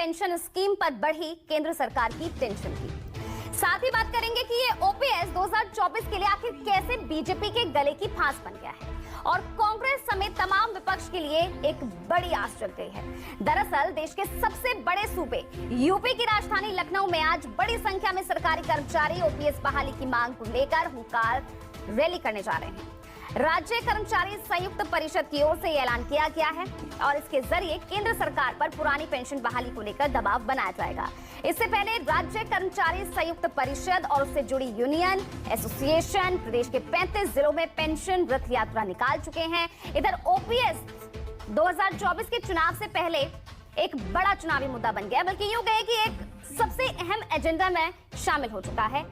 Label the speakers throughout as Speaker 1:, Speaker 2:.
Speaker 1: Pension scheme पर बढ़ी केंद्र सरकार की टेंशन की। साथ ही बात करेंगे कि ये ओपीएस 2024 के लिए आखिर कैसे बीजेपी के गले की फांस बन गया है और कांग्रेस समेत तमाम विपक्ष के लिए एक बड़ी आस जग गई है। दरअसल देश के सबसे बड़े सूबे यूपी की राजधानी लखनऊ में आज बड़ी संख्या में सरकारी कर्मचारी ओपीएस बहाली की मांग को लेकर हुंकार रैली करने जा रहे हैं। राज्य कर्मचारी संयुक्त परिषद की ओर से यह ऐलान किया गया है और इसके जरिए केंद्र सरकार पर पुरानी पेंशन बहाली को लेकर दबाव बनाया जाएगा। इससे पहले राज्य कर्मचारी संयुक्त परिषद और उससे जुड़ी यूनियन एसोसिएशन प्रदेश के 35 जिलों में पेंशन रथ यात्रा निकाल चुके हैं। इधर ओपीएस 2024 के चुनाव से पहले एक बड़ा चुनावी मुद्दा बन गया, बल्कि यूं कहे कि एक सबसे अहम एजेंडा में शामिल हो चुका है,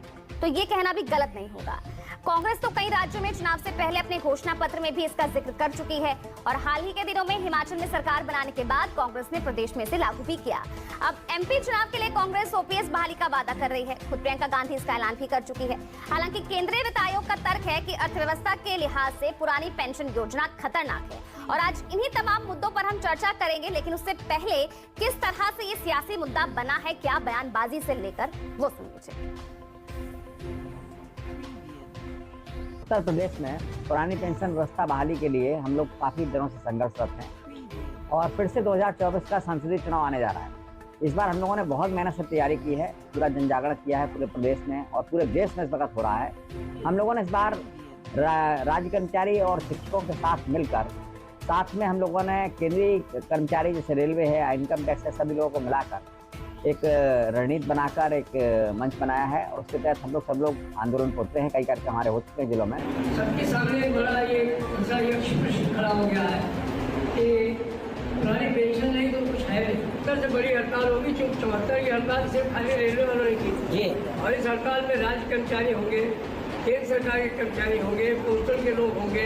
Speaker 1: तो ये कहना भी गलत नहीं होगा। कांग्रेस तो कई राज्यों में चुनाव से पहले अपने घोषणा पत्र में भी इसका जिक्र कर चुकी है और हाल ही के दिनों में हिमाचल में सरकार बनाने के बाद कांग्रेस ने प्रदेश में इसे लागू भी किया। अब एमपी चुनाव के लिए कांग्रेस ओपीएस बहाली का वादा कर रही है। खुद प्रियंका गांधी इसका ऐलान भी कर चुकी है। हालांकि केंद्रीय वित्त आयोग का तर्क है कि अर्थव्यवस्था के लिहाज से पुरानी पेंशन योजना खतरनाक है और आज इन्हीं तमाम मुद्दों पर हम चर्चा करेंगे। लेकिन उससे पहले किस तरह से ये सियासी मुद्दा बना है, क्या बयानबाजी से लेकर, वो सुन लीजिए।
Speaker 2: उत्तर प्रदेश में पुरानी पेंशन व्यवस्था बहाली के लिए हम लोग काफ़ी दिनों से संघर्षरत हैं और फिर से 2024 का संसदीय चुनाव आने जा रहा है। इस बार हम लोगों ने बहुत मेहनत से तैयारी की है, पूरा जनजागरण किया है पूरे प्रदेश में और पूरे देश में इस वक्त हो रहा है। हम लोगों ने इस बार राज्य कर्मचारी और शिक्षकों के साथ मिलकर, साथ में हम लोगों ने केंद्रीय कर्मचारी जैसे रेलवे है, इनकम टैक्स है, सभी लोगों को मिलाकर एक रणनीति बनाकर एक मंच बनाया है और उसके तहत हम सब लोग आंदोलन करते हैं। कई कार्यक्रम हमारे हो चुके हैं जिलों में।
Speaker 3: सबके सामने बड़ा ये प्रश्न खड़ा हो गया है कि पुरानी पेंशन नहीं तो कुछ है नहीं। सबसे बड़ी हड़ताल होगी, चूंकि 74 की हड़ताल सिर्फ खाली रेलवे वालों ने की और इस हड़ताल में राज्य कर्मचारी होंगे, केंद्र सरकार के कर्मचारी होंगे, पोस्टल के लोग होंगे,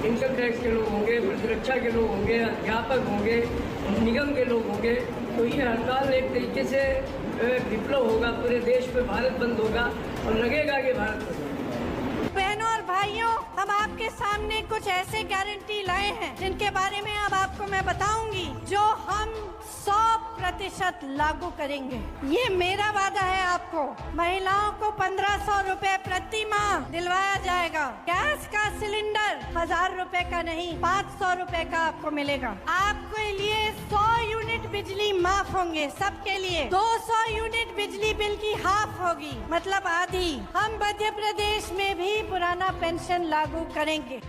Speaker 3: इनकम टैक्स के लोग होंगे, प्रतिरक्षा के लोग होंगे, अध्यापक होंगे, निगम के लोग होंगे। तो ये हड़ताल एक तरीके से विप्लव होगा, पूरे देश में भारत बंद होगा और लगेगा कि भारत बंद होगा।
Speaker 4: बहनों और भाइयों, हम आपके सामने कुछ ऐसे गारंटी लाए हैं जिनके बारे में अब आपको मैं बताऊंगी, जो हम 100% लागू करेंगे। ये मेरा वादा है आपको। महिलाओं को 1500 रुपए प्रति माह दिलवाया जाएगा। गैस का सिलेंडर 1000 रुपए का नहीं, 500 रुपए का आपको मिलेगा। आपके लिए 100 यूनिट बिजली माफ होंगे सबके लिए। 200 यूनिट बिजली बिल की हाफ होगी, मतलब आधी। हम मध्य प्रदेश में भी पुराना पेंशन लागू करेंगे।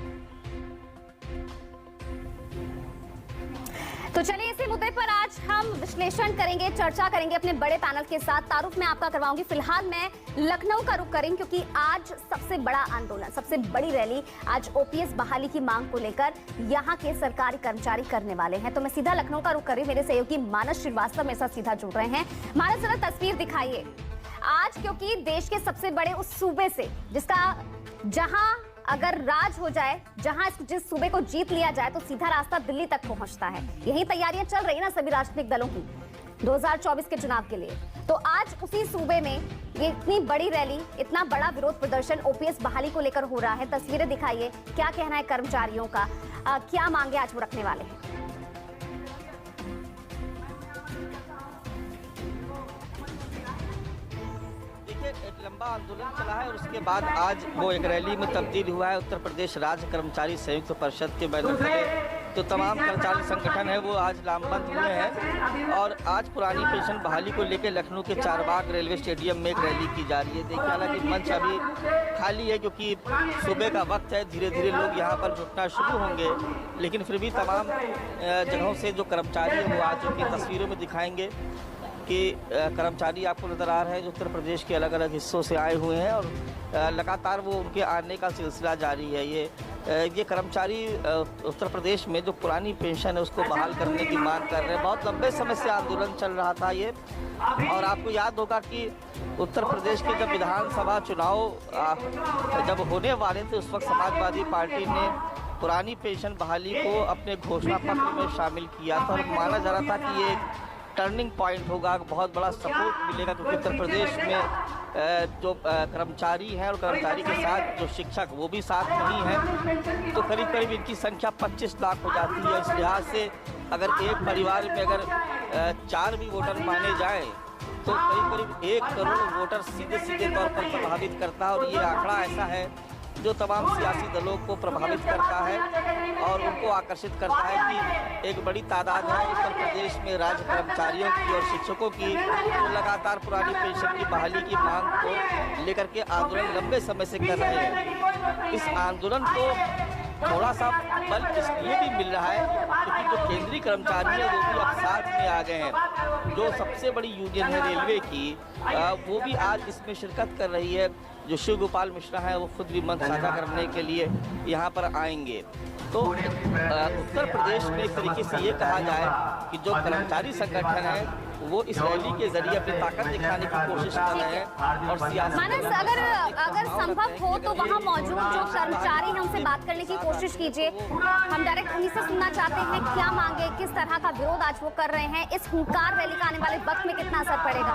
Speaker 1: तो चलिए इसी मुद्दे पर आज हम विश्लेषण करेंगे, चर्चा करेंगे अपने बड़े पैनल के साथ। तारुफ मैं आपका करवाऊंगी। फिलहाल मैं लखनऊ का रुख करेंगे क्योंकि आज सबसे बड़ा आंदोलन, सबसे बड़ी रैली आज ओपीएस बहाली की मांग को लेकर यहाँ के सरकारी कर्मचारी करने वाले हैं। तो मैं सीधा लखनऊ का रुख कर रही हूँ। मेरे सहयोगी मानस श्रीवास्तव मेरे साथ सीधा जुड़ रहे हैं। मानस, जरा तस्वीर दिखाइए आज, क्योंकि देश के सबसे बड़े उस सूबे से जिसका जहां अगर राज हो जाए, जहां जिस सूबे को जीत लिया जाए तो सीधा रास्ता दिल्ली तक पहुंचता है। यही तैयारियां चल रही है ना सभी राजनीतिक दलों की 2024 के चुनाव के लिए। तो आज उसी सूबे में ये इतनी बड़ी रैली, इतना बड़ा विरोध प्रदर्शन ओपीएस बहाली को लेकर हो रहा है। तस्वीरें दिखाइए, क्या कहना है कर्मचारियों का, क्या मांगे आज वो रखने वाले हैं।
Speaker 5: एक लंबा आंदोलन चला है और उसके बाद आज वो एक रैली में तब्दील हुआ है। उत्तर प्रदेश राज्य कर्मचारी संयुक्त परिषद के बैनर तले तो तमाम कर्मचारी संगठन है वो आज लामबंद हुए हैं और आज पुरानी पेंशन बहाली को लेकर लखनऊ के चारबाग रेलवे स्टेडियम में एक रैली की जा रही है। देखिए, हालांकि मंच अभी खाली है क्योंकि सुबह का वक्त है, धीरे धीरे लोग यहाँ पर जुटना शुरू होंगे, लेकिन फिर भी तमाम जगहों से जो कर्मचारी है वो आज उनकी तस्वीरों में दिखाएंगे कि कर्मचारी आपको नज़र आ रहे हैं जो उत्तर प्रदेश के अलग अलग हिस्सों से आए हुए हैं और लगातार वो उनके आने का सिलसिला जारी है। ये कर्मचारी उत्तर प्रदेश में जो पुरानी पेंशन है उसको बहाल करने की मांग कर रहे हैं। बहुत लंबे समय से आंदोलन चल रहा था ये, और आपको याद होगा कि उत्तर प्रदेश के जब विधानसभा चुनाव जब होने वाले थे उस वक्त समाजवादी पार्टी ने पुरानी पेंशन बहाली को अपने घोषणा पत्र में शामिल किया था और माना जा रहा था कि ये टर्निंग पॉइंट होगा, बहुत बड़ा सपोर्ट मिलेगा क्योंकि उत्तर प्रदेश में जो कर्मचारी हैं और कर्मचारी के साथ जो शिक्षक वो भी साथ नहीं हैं, तो करीब करीब इनकी संख्या 25 लाख हो जाती है। इस लिहाज से अगर एक परिवार में अगर 4 भी वोटर माने जाए तो करीब 1 करोड़ वोटर सीधे तौर पर प्रभावित करता है। और ये आंकड़ा ऐसा है जो तमाम सियासी दलों को प्रभावित करता है और उनको आकर्षित करता है कि एक बड़ी तादाद है उत्तर प्रदेश में राज्य कर्मचारियों की और शिक्षकों की जो लगातार पुरानी पेंशन की बहाली की मांग को लेकर के आंदोलन लंबे समय से कर रहे हैं। इस आंदोलन को थोड़ा सा बल इसलिए भी मिल रहा है क्योंकि जो केंद्रीय कर्मचारी है वो भी अब साथ में आ गए हैं। जो सबसे बड़ी यूनियन है रेलवे की वो भी आज इसमें शिरकत कर रही है। जो शिव गोपाल मिश्रा है वो खुद भी मंच साझा करने के लिए यहाँ पर आएंगे। तो उत्तर प्रदेश में एक तरीके से ये कहा जाए कि जो कर्मचारी संगठन है वो इस रैली के जरिए अपनी ताकत दिखाने की कोशिश कर रहे हैं और सियासी
Speaker 1: मानस, अगर संभव हो तो वहाँ मौजूद जो कर्मचारी हैं उनसे बात करने की कोशिश कीजिए। हम डायरेक्ट उन्हीं से सुनना चाहते हैं क्या मांगे, किस तरह का विरोध आज वो कर रहे हैं, इस हुंकार रैली का आने वाले वक्त में कितना असर पड़ेगा।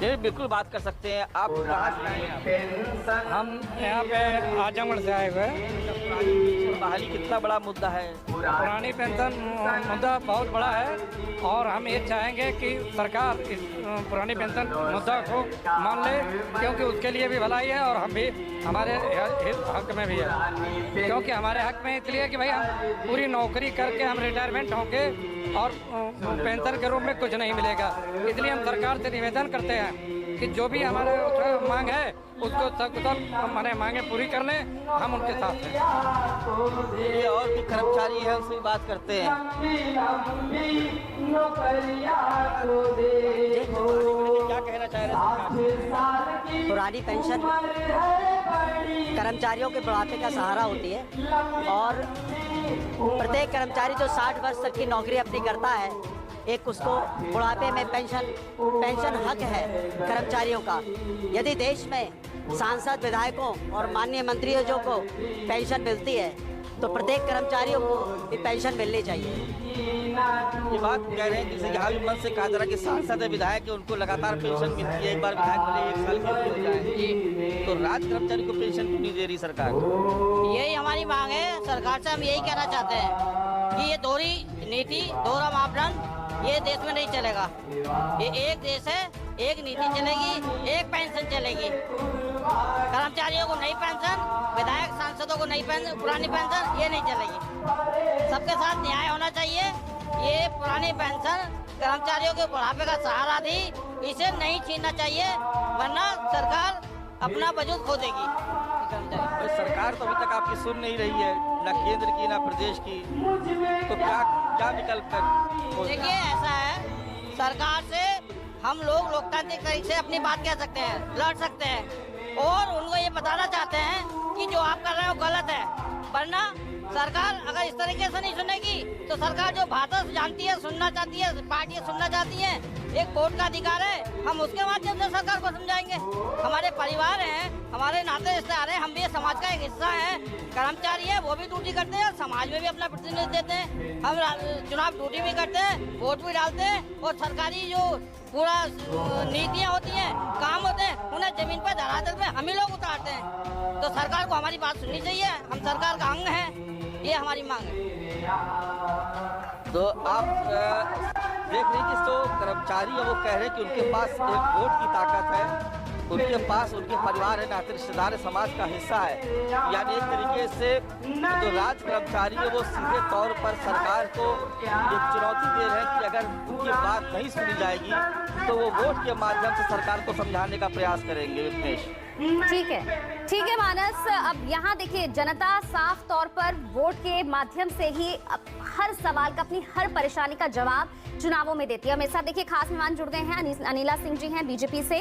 Speaker 5: ये बिल्कुल बात कर सकते हैं। आप कहाँ से आए हैं?
Speaker 6: हम यहाँ पे आजमगढ़ से आए हुए हैं।
Speaker 5: बहाली कितना बड़ा मुद्दा है?
Speaker 6: पुरानी पेंशन मुद्दा बहुत बड़ा है और हम ये चाहेंगे कि सरकार इस पुरानी पेंशन मुद्दा को मान ले क्योंकि उसके लिए भी भलाई है और हम भी हमारे हक में भी है। क्योंकि हमारे हक में इसलिए कि भाई हम पूरी नौकरी करके हम रिटायरमेंट होंगे और पेंशन के रूप में कुछ नहीं मिलेगा। इसलिए हम सरकार से निवेदन करते हैं कि जो भी हमारे मांग है उसको सकुशल हमारे मांगे पूरी कर लें, हम उनके साथ हैं।
Speaker 5: ये और भी कर्मचारी हैं उनसे बात करते हैं। क्या कहना चाह रहे हैं?
Speaker 7: पुरानी पेंशन कर्मचारियों के बुढ़ापे का सहारा होती है और प्रत्येक कर्मचारी जो 60 वर्ष तक की नौकरी अपनी करता है एक उसको बुढ़ापे में पेंशन हक है कर्मचारियों का। यदि देश में सांसद, विधायकों और माननीय मंत्रियों को पेंशन मिलती है तो प्रत्येक कर्मचारियों को भी पेंशन मिलनी चाहिए।
Speaker 5: ये बात कह रहे हैं जैसे यहाँ भी मन से कहा जा रहा है कि सांसद है, विधायक है, उनको लगातार पेंशन मिलती है। एक बार विधायक भले 1 साल के लिए हो जाए तो राज्य कर्मचारी को पेंशन क्यों नहीं दे रही सरकार?
Speaker 7: यही हमारी मांग है। सरकार से हम यही कहना चाहते हैं कि ये दोहरी नीति, दोहरा मापदंड ये देश में नहीं चलेगा। ये एक देश है, एक नीति चलेगी, एक पेंशन चलेगी। कर्मचारियों को नई पेंशन, विधायक सांसदों को नई पेंशन, पुरानी पेंशन ये नहीं चलेगी। सबके साथ न्याय होना चाहिए। ये पुरानी पेंशन कर्मचारियों के बुढ़ापे का सहारा थी, इसे नहीं छीनना चाहिए वरना सरकार अपना वजूद खो देगी।
Speaker 5: सरकार तो अभी तक आपकी सुन नहीं रही है, न केंद्र की न प्रदेश की, तो क्या विकल्प है?
Speaker 7: देखिए ऐसा है, सरकार से हम लोग लोकतांत्रिक तरीके से अपनी बात कह सकते हैं, लड़ सकते हैं और उनको ये बताना चाहते हैं कि जो आप कर रहे हो गलत है। वरना सरकार अगर इस तरीके से नहीं सुनेगी तो सरकार जो भाषा जानती है, सुनना चाहती है, पार्टियां सुनना चाहती हैं, एक वोट का अधिकार है, हम उसके माध्यम से सरकार को समझाएंगे। हमारे परिवार हैं, हमारे नाते रिश्तेदार हैं, हम भी समाज का एक हिस्सा हैं। कर्मचारी है वो भी ड्यूटी करते हैं, समाज में भी अपना प्रतिनिधित्व देते हैं। हम चुनाव ड्यूटी भी करते हैं, वोट भी डालते हैं और सरकारी जो पूरा नीतियाँ होती हैं, काम होते हैं, उन्हें जमीन पर धरातल पे हम ही लोग उतारते हैं। तो सरकार को हमारी बात सुननी चाहिए। हम सरकार का अंग हैं, ये हमारी मांग है।
Speaker 5: तो आप देख रहे हैं कि जो कर्मचारी है वो कह रहे हैं कि उनके पास एक वोट की ताकत है, उनके पास उनके परिवार है, नाते रिश्तेदार है, समाज का हिस्सा है। यानी एक तरीके से जो राज्य कर्मचारी है वो सीधे तौर पर सरकार को एक चुनौती दे रहे हैं कि अगर उनकी बात नहीं सुनी जाएगी तो वो वोट के माध्यम से सरकार को समझाने का प्रयास करेंगे। विपनेश,
Speaker 1: ठीक है मानस। अब यहाँ देखिए जनता साफ तौर पर वोट के माध्यम से ही हर सवाल का, अपनी हर परेशानी का जवाब चुनावों में देती है। मेरे साथ देखिए खास मेहमान जुड़ गए हैं, अनिला सिंह जी हैं बीजेपी से,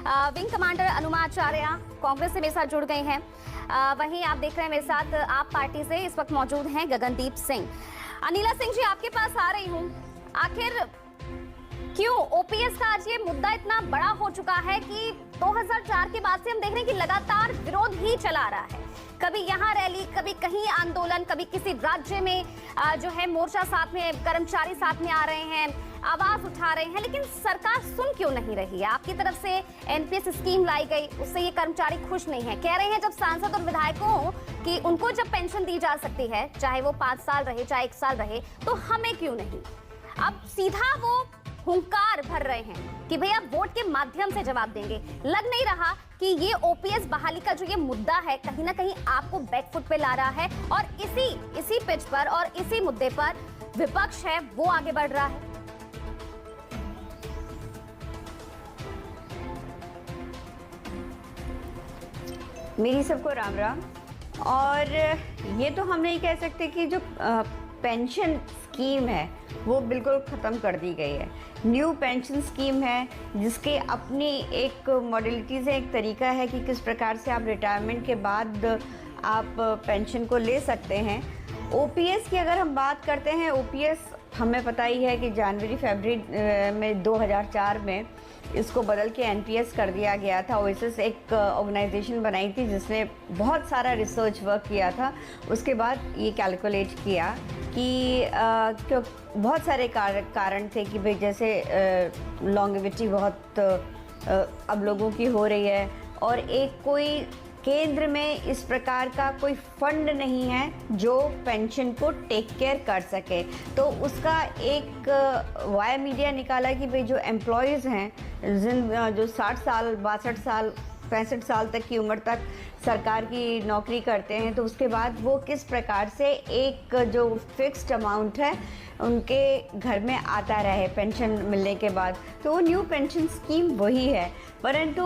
Speaker 1: विंग कमांडर अनुमा आचार्य कांग्रेस से मेरे साथ जुड़ गए हैं। वहीं आप देख रहे हैं मेरे साथ आप पार्टी से इस वक्त मौजूद हैं गगनदीप सिंह। अनिला सिंह जी, आपके पास आ रही हूँ। आखिर क्यों ओपीएस का आज ये मुद्दा इतना बड़ा हो चुका है कि 2004 के बाद से हम देख रहे हैं कि लगातार विरोध ही चला रहा है। कभी यहाँ रैली, कभी कहीं आंदोलन, कभी किसी राज्य में जो है मोर्चा साथ में, कर्मचारी साथ में आ रहे हैं, आवाज उठा रहे हैं, लेकिन सरकार सुन क्यों नहीं रही है? आपकी तरफ से एनपीएस स्कीम लाई गई, उससे ये कर्मचारी खुश नहीं है। कह रहे हैं जब सांसद और विधायकों की उनको जब पेंशन दी जा सकती है, चाहे वो 5 साल रहे चाहे 1 साल रहे, तो हमें क्यों नहीं? अब सीधा वो हुंकार भर रहे हैं कि भैया वोट के माध्यम से जवाब देंगे। लग नहीं रहा कि ये ओपीएस बहाली का जो ये मुद्दा है कहीं ना कहीं आपको बैकफुट पे ला रहा है, और इसी पिच पर और इसी मुद्दे पर विपक्ष है वो आगे बढ़ रहा है।
Speaker 8: मेरी सबको राम राम। और ये तो हम नहीं कह सकते कि जो पेंशन स्कीम है वो बिल्कुल ख़त्म कर दी गई है। न्यू पेंशन स्कीम है जिसके अपनी एक मॉडलिटीज़ है, एक तरीका है कि किस प्रकार से आप रिटायरमेंट के बाद आप पेंशन को ले सकते हैं। ओपीएस की अगर हम बात करते हैं, ओपीएस हमें पता ही है कि जनवरी-फरवरी में 2004 में इसको बदल के एनपीएस कर दिया गया था। ओएसएस एक ऑर्गेनाइजेशन बनाई थी जिसने बहुत सारा रिसर्च वर्क किया था। उसके बाद ये कैलकुलेट किया कि क्यों बहुत सारे कारण थे कि भाई जैसे लॉन्गेविटी बहुत अब लोगों की हो रही है, और एक कोई केंद्र में इस प्रकार का कोई फंड नहीं है जो पेंशन को टेक केयर कर सके। तो उसका एक वाया मीडिया निकाला कि भाई जो एम्प्लॉयज़ हैं जो 60 साल 62 साल 65 साल तक की उम्र तक सरकार की नौकरी करते हैं, तो उसके बाद वो किस प्रकार से एक जो फिक्स्ड अमाउंट है उनके घर में आता रहे पेंशन मिलने के बाद। तो वो न्यू पेंशन स्कीम वही है। परंतु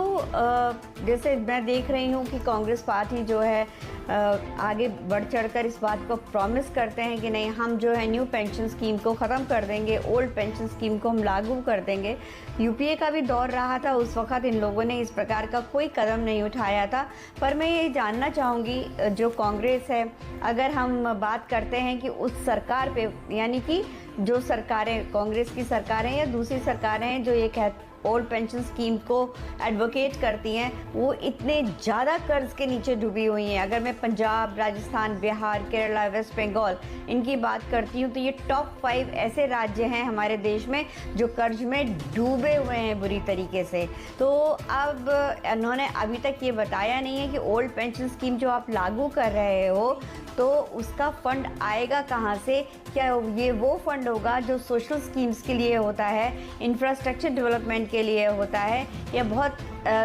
Speaker 8: जैसे मैं देख रही हूँ कि कांग्रेस पार्टी जो है आगे बढ़ चढ़कर इस बात को प्रॉमिस करते हैं कि नहीं, हम जो है न्यू पेंशन स्कीम को ख़त्म कर देंगे, ओल्ड पेंशन स्कीम को हम लागू कर देंगे। यूपीए का भी दौर रहा था, उस वक़्त इन लोगों ने इस प्रकार का कोई कदम नहीं उठाया था। पर मैं ये जानना चाहूँगी जो कांग्रेस है, अगर हम बात करते हैं कि उस सरकार पे, यानी कि जो सरकारें कांग्रेस की सरकारें या दूसरी सरकारें हैं जो ये ओल्ड पेंशन स्कीम को एडवोकेट करती हैं, वो इतने ज़्यादा कर्ज के नीचे डूबी हुई हैं। अगर मैं पंजाब, राजस्थान, बिहार, केरला, वेस्ट बंगाल इनकी बात करती हूँ तो ये टॉप 5 ऐसे राज्य हैं हमारे देश में जो कर्ज में डूबे हुए हैं बुरी तरीके से। तो अब उन्होंने अभी तक ये बताया नहीं है कि ओल्ड पेंशन स्कीम जो आप लागू कर रहे हो तो उसका फंड आएगा कहाँ से। क्या ये वो फंड होगा जो सोशल स्कीम्स के लिए होता है, इंफ्रास्ट्रक्चर डेवलपमेंट के लिए होता है, या बहुत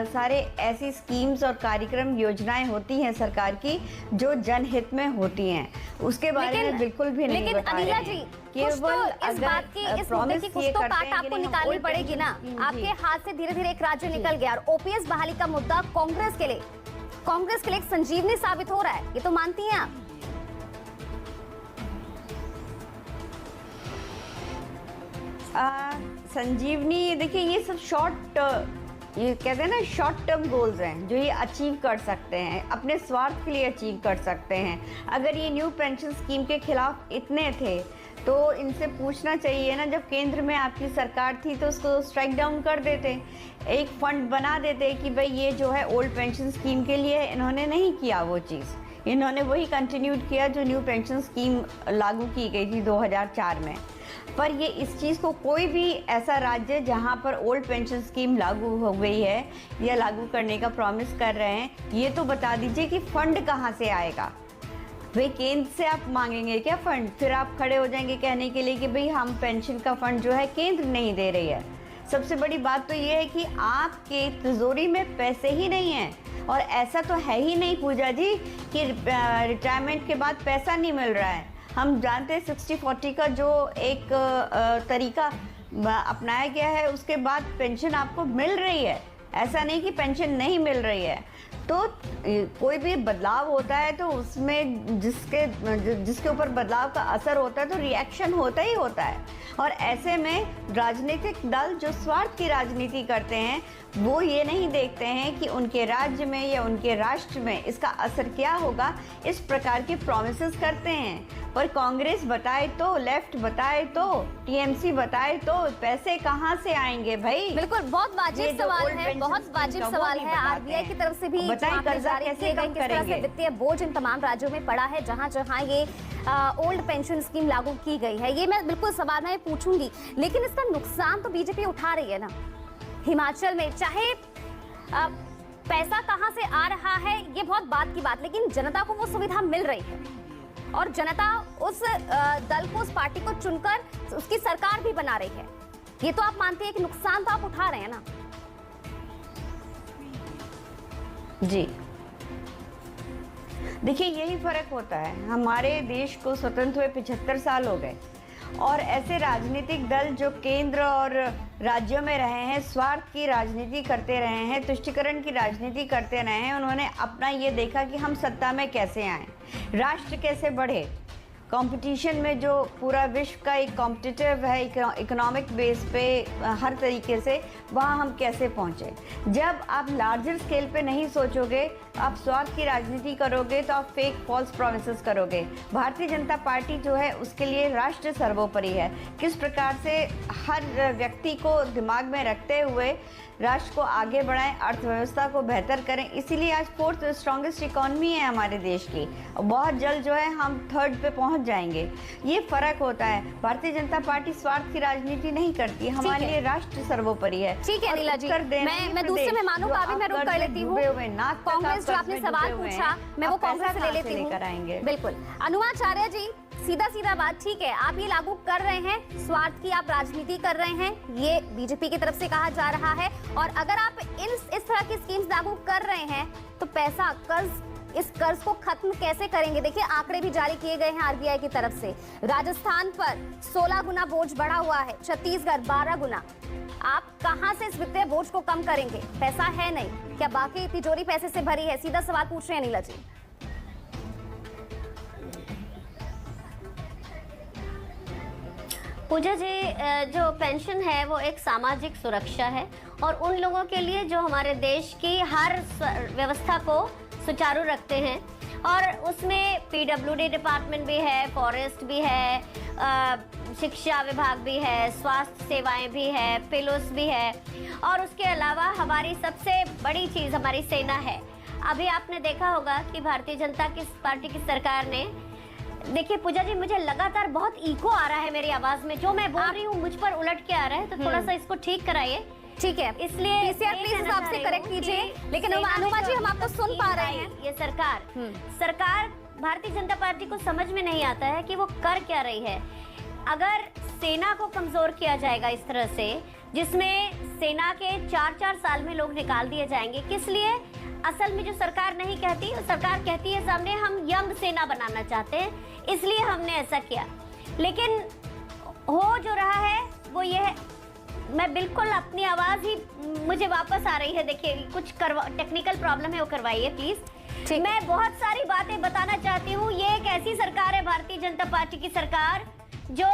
Speaker 8: सारे ऐसी स्कीम्स और कार्यक्रम योजनाएं होती हैं सरकार की जो जनहित में होती हैं, उसके बारे में बिल्कुल भी नहीं
Speaker 1: लेकिन
Speaker 8: बता
Speaker 1: अनिला
Speaker 8: रहे
Speaker 1: जी,
Speaker 8: हैं।
Speaker 1: कुछ तो इस बात की, इस मुद्दे की कुछ तो काट आपको निकालनी पड़ेगी ना। आपके हाथ से धीरे धीरे एक राज्य निकल गया, और ओपीएस बहाली का मुद्दा कांग्रेस के लिए एक संजीवनी साबित हो रहा है, ये तो मानती हैं आप?
Speaker 8: संजीवनी, देखिए ये सब ये कहते हैं ना शॉर्ट टर्म गोल्स हैं जो ये अचीव कर सकते हैं, अपने स्वार्थ के लिए अचीव कर सकते हैं। अगर ये न्यू पेंशन स्कीम के खिलाफ इतने थे तो इनसे पूछना चाहिए ना, जब केंद्र में आपकी सरकार थी तो उसको स्ट्राइक डाउन कर देते, एक फंड बना देते कि भाई ये जो है ओल्ड पेंशन स्कीम के लिए। इन्होंने नहीं किया वो चीज़, इन्होंने वही कंटिन्यूड किया जो न्यू पेंशन स्कीम लागू की गई थी 2004 में। पर ये इस चीज़ को कोई भी ऐसा राज्य जहाँ पर ओल्ड पेंशन स्कीम लागू हो गई है या लागू करने का प्रॉमिस कर रहे हैं, ये तो बता दीजिए कि फंड कहाँ से आएगा। भाई केंद्र से आप मांगेंगे क्या फंड? फिर आप खड़े हो जाएंगे कहने के लिए कि भाई हम पेंशन का फंड जो है केंद्र नहीं दे रही है। सबसे बड़ी बात तो ये है कि आपके तिजोरी में पैसे ही नहीं हैं, और ऐसा तो है ही नहीं पूजा जी कि रिटायरमेंट के बाद पैसा नहीं मिल रहा है। हम जानते हैं 60-40 का जो एक तरीका अपनाया गया है, उसके बाद पेंशन आपको मिल रही है, ऐसा नहीं कि पेंशन नहीं मिल रही है। तो कोई भी बदलाव होता है तो उसमें जिसके ऊपर बदलाव का असर होता है तो रिएक्शन होता ही होता है। और ऐसे में राजनीतिक दल जो स्वार्थ की राजनीति करते हैं वो ये नहीं देखते हैं कि उनके राज्य में या उनके राष्ट्र में इसका असर क्या होगा, इस प्रकार के प्रॉमिसेस करते हैं। पर कांग्रेस बताए तो, लेफ्ट बताए तो, टीएमसी बताए तो पैसे कहाँ से आएंगे भाई?
Speaker 1: बिल्कुल, बहुत वाजिब सवाल है, बहुत वाजिब सवाल है। आरबीआई की तरफ से भी
Speaker 8: बताइए कर्जा कैसे कम
Speaker 1: किस तरह से वित्तीय बोझ इन तमाम राज्यों में पड़ा है जहां जहां ये ओल्ड पेंशन स्कीम लागू की गई है। ये मैं बिल्कुल सवाल मैं पूछूंगी, लेकिन इसका नुकसान तो बीजेपी उठा रही है ना। हिमाचल में चाहे पैसा कहां से आ रहा है ये बहुत बात की बात, लेकिन जनता को वो सुविधा मिल रही है और जनता उस दल को, उस पार्टी को चुनकर उसकी सरकार भी बना रही है। ये तो आप मानते हैं कि नुकसान तो आप उठा रहे हैं ना?
Speaker 8: जी देखिए, यही फर्क होता है। हमारे देश को स्वतंत्र हुए 75 साल हो गए और ऐसे राजनीतिक दल जो केंद्र और राज्यों में रहे हैं, स्वार्थ की राजनीति करते रहे हैं, तुष्टीकरण की राजनीति करते रहे हैं। उन्होंने अपना ये देखा कि हम सत्ता में कैसे आए, राष्ट्र कैसे बढ़े, कंपटीशन में जो पूरा विश्व का एक कॉम्पिटिटिव है इकोनॉमिक बेस पे हर तरीके से, वहाँ हम कैसे पहुँचे। जब आप लार्जर स्केल पे नहीं सोचोगे, आप स्वार्थ की राजनीति करोगे तो आप फेक फॉल्स प्रोमिसेस करोगे। भारतीय जनता पार्टी जो है उसके लिए राष्ट्र सर्वोपरि है। किस प्रकार से हर व्यक्ति को दिमाग में रखते हुए राष्ट्र को आगे बढ़ाएं, अर्थव्यवस्था को बेहतर करें, इसीलिए आज 4th स्ट्रॉन्गेस्ट इकोनॉमी है हमारे देश की। बहुत जल्द जो है हम 3rd पे पहुंच जाएंगे। ये फर्क होता है। भारतीय जनता पार्टी स्वार्थ की राजनीति नहीं करती, हमारे लिए राष्ट्र सर्वोपरि है।
Speaker 1: ठीक है नीला जी, मैं दूसरे मेहमानों का भी मैं रुक कर लेती हूँ। कांग्रेस जो आपने सवाल पूछा, मैं वो कांग्रेस से ले लेती हूँ। बिल्कुल, अनुमाचार्य जी, सीधा सीधा बात, ठीक है, आप ये लागू कर रहे हैं, स्वार्थ की आप राजनीति कर रहे हैं, ये बीजेपी की तरफ से कहा जा रहा है। और अगर आप इस तरह की स्कीम्स लागू कर रहे हैं तो पैसा, इस कर्ज को खत्म कैसे करेंगे? देखिए, आंकड़े भी जारी किए गए हैं आरबीआई की तरफ से। राजस्थान पर 16 गुना बोझ बढ़ा हुआ है, छत्तीसगढ़ 12 गुना। आप कहां से इस वित्तीय बोझ को कम करेंगे? पैसा है नहीं, क्या बाकी तिजोरी पैसे से भरी है? सीधा सवाल पूछ रहे हैं नीला जी।
Speaker 9: पूजा जी, जो पेंशन है वो एक सामाजिक सुरक्षा है और उन लोगों के लिए जो हमारे देश की हर व्यवस्था को सुचारू रखते हैं, और उसमें पीडब्ल्यूडी डिपार्टमेंट भी है, फॉरेस्ट भी है, शिक्षा विभाग भी है, स्वास्थ्य सेवाएं भी है, पुलिस भी है, और उसके अलावा हमारी सबसे बड़ी चीज़ हमारी सेना है। अभी आपने देखा होगा कि भारतीय जनता पार्टी की सरकार ने, देखिए पूजा जी, मुझे लगातार बहुत इको आ रहा है मेरी आवाज में, जो मैं बोल रही हूँ मुझ पर उलट के आ रहा है, तो थोड़ा सा इसको ठीक कराइए।
Speaker 1: ठीक है,
Speaker 9: इसलिए
Speaker 1: पीसीआर प्लीज आपसे करेक्ट कीजिए। लेकिन अनुमा जी, हम आपको सुन पा रहे हैं।
Speaker 9: ये सरकार भारतीय जनता पार्टी को समझ में नहीं आता है कि वो कर क्या रही है। अगर सेना को कमजोर किया जाएगा इस तरह से, जिसमें सेना के 4-4 साल में लोग निकाल दिए जाएंगे, किस लिए? असल में जो सरकार नहीं कहती, सरकार कहती है सामने हम यंग सेना बनाना चाहते हैं, इसलिए हमने ऐसा किया। लेकिन हो जो रहा है वो ये है, मैं बिल्कुल अपनी आवाज ही मुझे वापस आ रही है। देखिए, कुछ टेक्निकल प्रॉब्लम है, वो करवाइए प्लीज। मैं बहुत सारी बातें बताना चाहती हूँ। ये एक ऐसी सरकार है, भारतीय जनता पार्टी की सरकार, जो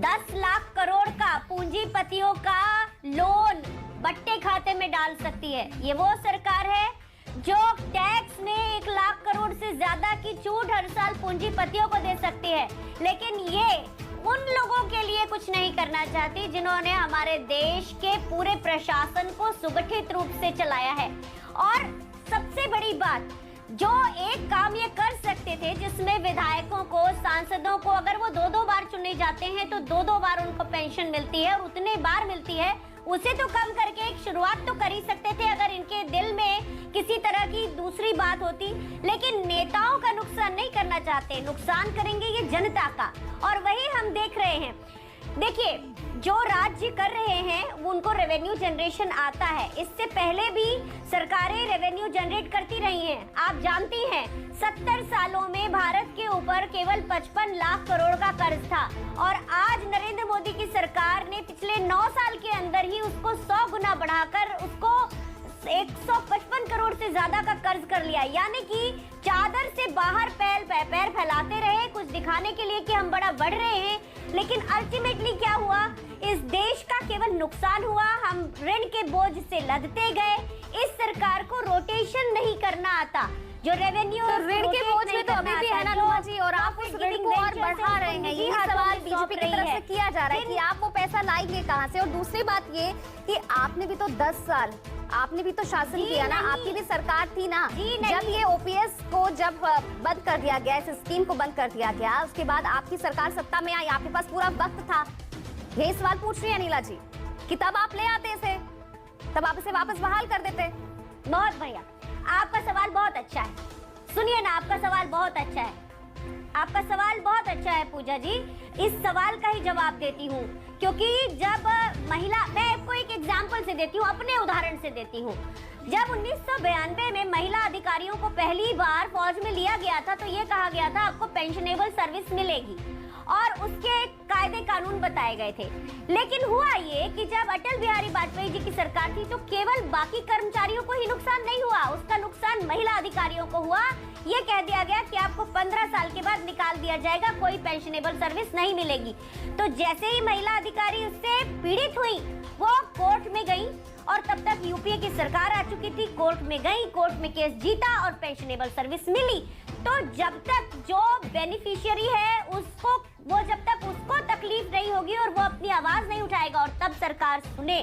Speaker 9: 10 लाख करोड़ का पूंजीपतियों का लोन बट्टे खाते में डाल सकती है। ये वो सरकार है जो टैक्स में 1 लाख करोड़ से ज्यादा की छूट हर साल पूंजीपतियों को दे सकती है। लेकिन ये उन लोगों के लिए कुछ नहीं करना चाहती जिन्होंने हमारे देश के पूरे प्रशासन को सुगठित रूप से चलाया है। और सबसे बड़ी बात, जो एक काम ये कर सकते थे जिसमें विधायकों को, सांसदों को, अगर वो 2-2 बार चुने जाते हैं तो 2-2 बार उनको पेंशन मिलती है, और उतने बार मिलती है, उसे तो कम करके एक शुरुआत तो कर ही सकते थे अगर इनके दिल में किसी तरह की दूसरी बात होती। लेकिन नेताओं का नुकसान नहीं करना चाहते, नुकसान करेंगे ये जनता का, और वही हम देख रहे हैं। देखिए, जो राज्य कर रहे हैं उनको रेवेन्यू जनरेशन आता है। इससे पहले भी सरकारें रेवेन्यू जनरेट करती रही हैं। आप जानती हैं 70 सालों में भारत के ऊपर केवल 55 लाख करोड़ का कर्ज था, और आज नरेंद्र मोदी की सरकार ने पिछले 9 साल के अंदर ही उसको 100 गुना बढ़ाकर उसको 155 करोड़ से ज्यादा का कर्ज कर लिया। यानी कि चादर से बाहर पैर फैलाते रहे कुछ दिखाने के लिए कि हम बड़ा बढ़ रहे हैं, लेकिन अल्टीमेटली क्या हुआ? इस देश का केवल नुकसान हुआ। हम ऋण के बोझ से लदते गए, इस सरकार को रोटेशन नहीं करना आता, जो रेवेन्यू
Speaker 1: तो ऋण के बोझ में तो अभी भी है ना नुमा जी, और आप उस ऋण को और बढ़ा रहे हैं। यही सवाल बीजेपी की तरफ से किया जा रहा है कि आप वो पैसा लाएंगे कहां से। और दूसरी बात ये कि आपने भी तो 10 साल आपने भी तो शासन किया ना, आपकी भी सरकार थी ना जब ये ओपीएस को जब बंद कर दिया गया, इस स्कीम को बंद कर दिया गया, उसके बाद आपकी सरकार सत्ता में आई, आपके पास पूरा वक्त था। यही सवाल पूछ रही है अनिला जी कि तब आप ले आते इसे, तब आप इसे वापस बहाल कर देते।
Speaker 9: बहुत बढ़िया, आपका सवाल बहुत अच्छा है। सुनिए ना, आपका सवाल बहुत अच्छा है, आपका सवाल बहुत अच्छा है पूजा जी। इस सवाल का ही जवाब देती हूँ, क्योंकि जब महिला, मैं आपको एक एग्जाम्पल से देती हूँ, अपने उदाहरण से देती हूँ। जब 1992 में महिला अधिकारियों को पहली बार फौज में लिया गया था, तो ये कहा गया था आपको पेंशनेबल सर्विस मिलेगी और उसके कायदे कानून बताए गए थे। लेकिन हुआ ये कि जब अटल बिहारी वाजपेयी जी की सरकार थी, तो केवल बाकी कर्मचारियों को ही नुकसान नहीं हुआ, उसका नुकसान महिला अधिकारियों को हुआ। ये कह दिया गया कि आपको 15 साल के बाद निकाल दिया जाएगा, कोई पेंशनेबल सर्विस नहीं मिलेगी। तो जैसे ही महिला अधिकारी उससे पीड़ित हुई, वो कोर्ट में गई, और तब तक यूपीए की सरकार आ चुकी थी, कोर्ट में गई, कोर्ट में केस जीता और पेंशनेबल सर्विस मिली। तो जब तक जो बेनिफिशियरी है उसको, वो जब तक उसको तकलीफ नहीं होगी और वो अपनी आवाज नहीं उठाएगा और तब सरकार सुने,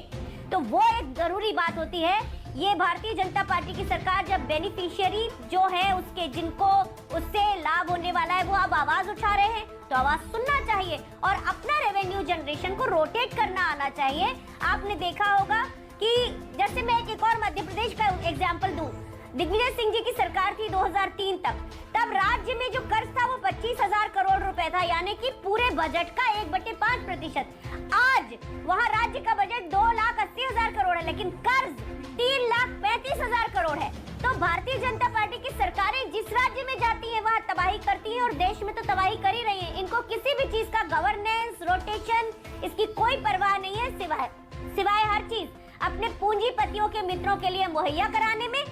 Speaker 9: तो वो एक जरूरी बात होती है। ये भारतीय जनता पार्टी की सरकार जब बेनिफिशियरी जो है उसके, जिनको उससे लाभ होने वाला है, वो अब आवाज उठा रहे हैं, तो आवाज सुनना चाहिए और अपना रेवेन्यू जनरेशन को रोटेट करना आना चाहिए। आपने देखा होगा कि जैसे मैं एक और मध्य प्रदेश का एग्जाम्पल दूं, दिग्विजय सिंह जी की सरकार थी 2003 तक, तब राज्य में जो कर्ज था वो 25,000 करोड़ रुपए था, यानी कि पूरे बजट का 1/5%। आज वहाँ राज्य का बजट 2,80,000 करोड़ है, लेकिन कर्ज 3,35,000 करोड़ है। तो भारतीय जनता पार्टी की सरकारें जिस राज्य में जाती है वहाँ तबाही करती है, और देश में तो तबाही कर ही रही है। इनको किसी भी चीज का गवर्नेंस, रोटेशन, इसकी कोई परवाह नहीं है, सिवाय हर चीज अपने पूंजीपतियों के मित्रों के लिए मुहैया कराने में,